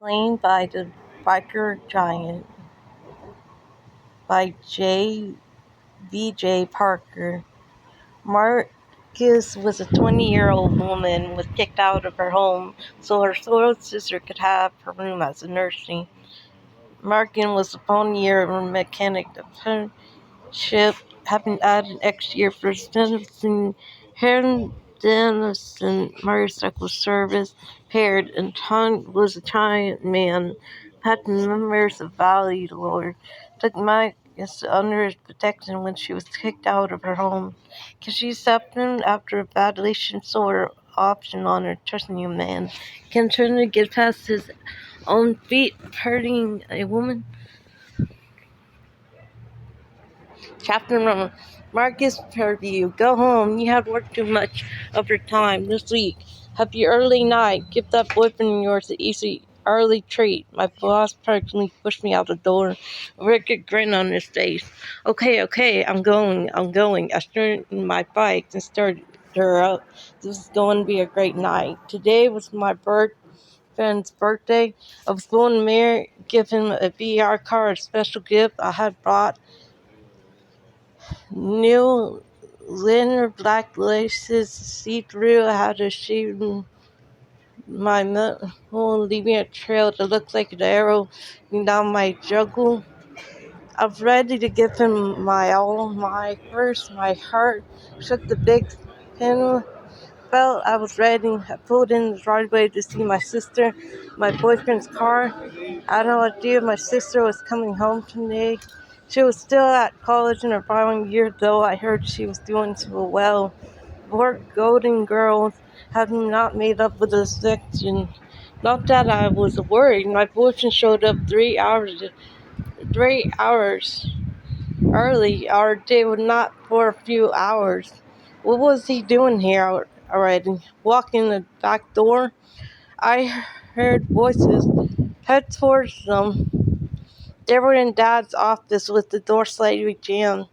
Slain by the Biker Giant by vjparker. Marcus was a 20-year-old woman who was kicked out of her home so her little sister could have her room as a nursery. Markin was a 20-year mechanic apprenticeship, having added extra year for sentencing Dennis and motorcycle service paired, and Tom was a giant man, had members of Valley Lord, took Marcus under his protection when she was kicked out of her home. Can she accept him after a bad relationship saw her option on her trusting a man? Can Trinity get past his own feet hurting a woman? Chapter 1. Marcus Purview. Go home. You have worked too much of your time this week. Happy early night. Give that boyfriend of yours an easy early treat. My boss personally pushed me out the door. A wicked grin on his face. Okay, I'm going. I straightened my bike and started her up. This is going to be a great night. Today was my friend's birthday. I was going to give him a VR car, a special gift I had brought. New linen black laces, see-through. I had to shoot my hole, leaving a trail that looked like an arrow down my jugular. I was ready to give him my all, my purse, my heart. Shook the big pin. Felt I was ready. I pulled in the driveway to see my sister, my boyfriend's car. I had no idea my sister was coming home today. She was still at college in her final year, though I heard she was doing so well. Poor Golden Girls had not made up with the section. Not that I was worried. My boyfriend showed up 3 hours early. Our date was not for a few hours. What was he doing here already? Walking the back door? I heard voices. Head towards them. They were in Dad's office with the door slightly jammed.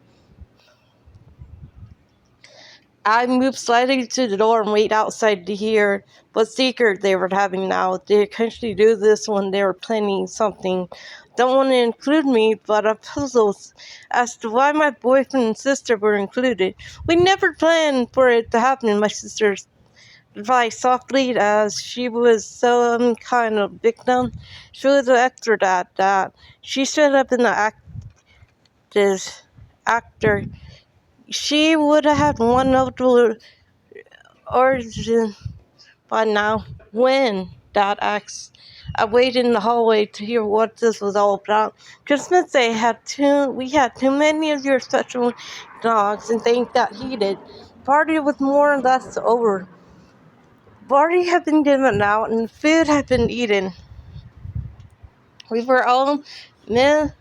I moved slightly to the door and waited outside to hear what secret they were having now. They occasionally do this when they were planning something. Don't want to include me, but I'm puzzled as to why my boyfriend and sister were included. We never planned for it to happen, my sister replied softly, as she was some kind of victim. She was an expert at that. She stood up in the actor. She would have had one notable origin by now. When? Dad asked. I waited in the hallway to hear what this was all about. Christmas Day we had too many of your special dogs, and things got heated. Party was more or less over. Party had been given out and food had been eaten. We were all messing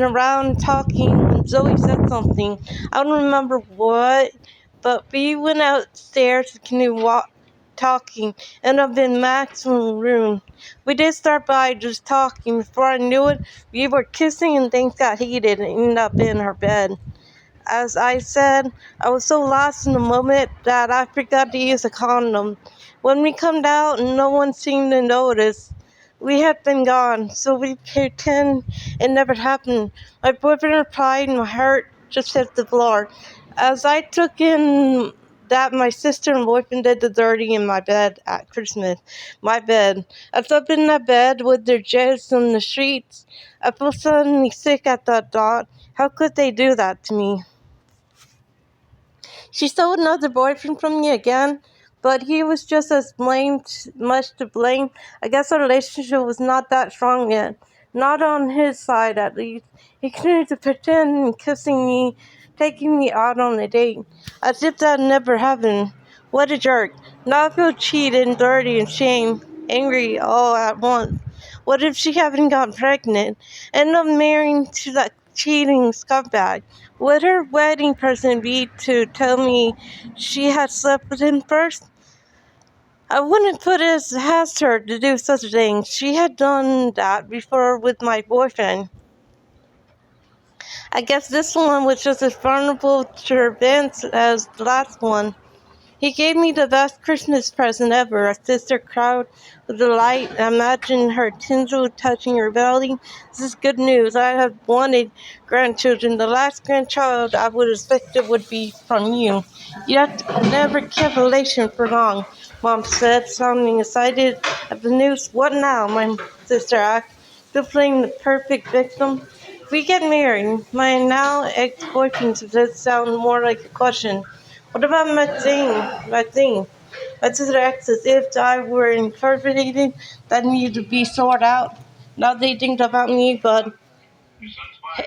around talking when Zoe said something. I don't remember what, but we went upstairs to continue talking, and up in Max's room. We did start by just talking. Before I knew it, we were kissing and things got heated and ended up in her bed. As I said, I was so lost in the moment that I forgot to use a condom. When we come out, no one seemed to notice. We had been gone, so we pretend it never happened. My boyfriend replied, and my heart just hit the floor. As I took in that my sister and boyfriend did the dirty in my bed at Christmas. My bed. I slept in that bed with their jets on the sheets. I felt suddenly sick at that thought. How could they do that to me? She stole another boyfriend from me again, but he was just as much to blame. I guess our relationship was not that strong yet. Not on his side, at least. He continued to pretend and kissing me, taking me out on a date, as if that never happened. What a jerk. Now I feel cheated and dirty and shame, angry all at once. What if she hadn't gotten pregnant? End up marrying to that cheating scumbag? Would her wedding present be to tell me she had slept with him first? I wouldn't put it past her to do such a thing. She had done that before with my boyfriend. I guess this one was just as vulnerable to events as the last one. He gave me the best Christmas present ever. A sister cried with delight. Imagine her tinsel touching her belly. This is good news. I have wanted grandchildren. The last grandchild I would expect it would be from you. Yet I never kept relation for long, Mom said, sounding excited at the news. What now? My sister asked, still playing the perfect victim. We get married. My now ex-boyfriend does sound more like a question. What about Maxine? My sister acts as if I were incarcerated that needed to be sorted out. Now they think about me, but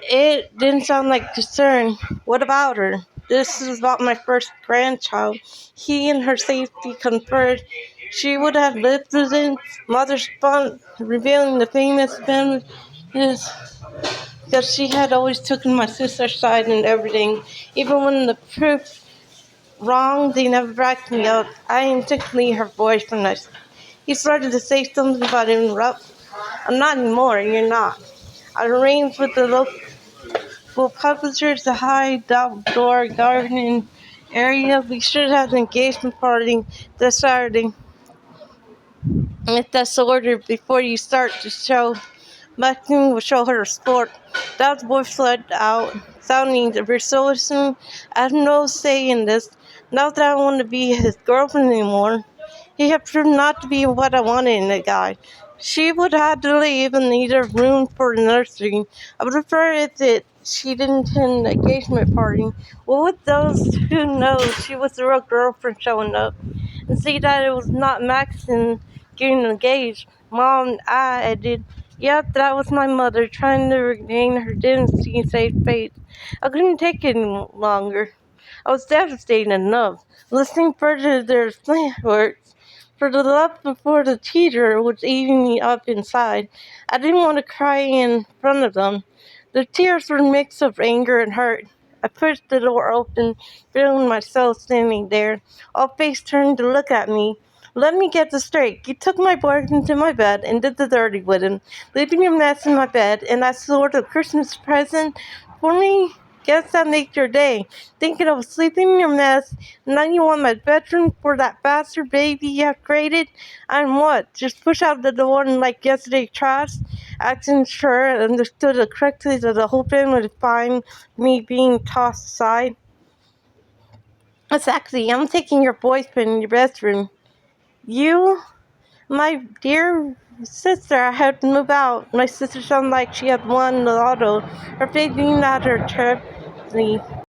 it didn't sound like concern. What about her? This is about my first grandchild. He and her safety conferred. She would have lived with it. Mother spun, revealing the famous family is because she had always taken my sister's side in everything. Even when the proof wrong, they never backed me up. I am technically her boyfriend. He started to say something about interrupt. I'm not anymore, and you're not. I arranged with the local publishers to hide the outdoor gardening area. We should have an engagement party this Saturday. If that's ordered before you start the show. Maxine will show her sport. That boy fled out, sounding resourceful. I have no say in this. Not that I want to be his girlfriend anymore. He had proved not to be what I wanted in a guy. She would have to leave and need a room for the nursery. I would prefer she didn't attend the engagement party. What would those who know she was the real girlfriend showing up? And see that it was not Maxine getting engaged. Mom, I added, yep, that was my mother trying to regain her dignity and save face. I couldn't take it any longer. I was devastated enough. Listening further to their words, for the love before the teacher was eating me up inside. I didn't want to cry in front of them. The tears were a mix of anger and hurt. I pushed the door open, feeling myself standing there, all face turned to look at me. Let me get this straight. You took my boyfriend to my bed and did the dirty with him, leaving a mess in my bed, and that's sort of Christmas present for me? Guess that makes your day. Thinking I was sleeping in your mess, and now you want my bedroom for that bastard baby you have created? I'm what? Just push out the door and like yesterday trash? Acting sure I understood it correctly that the whole family would find me being tossed aside. Exactly, I'm taking your boyfriend in your bedroom. You? My dear sister, I had to move out. My sister sounded like she had won the lotto. Her baby not her trip.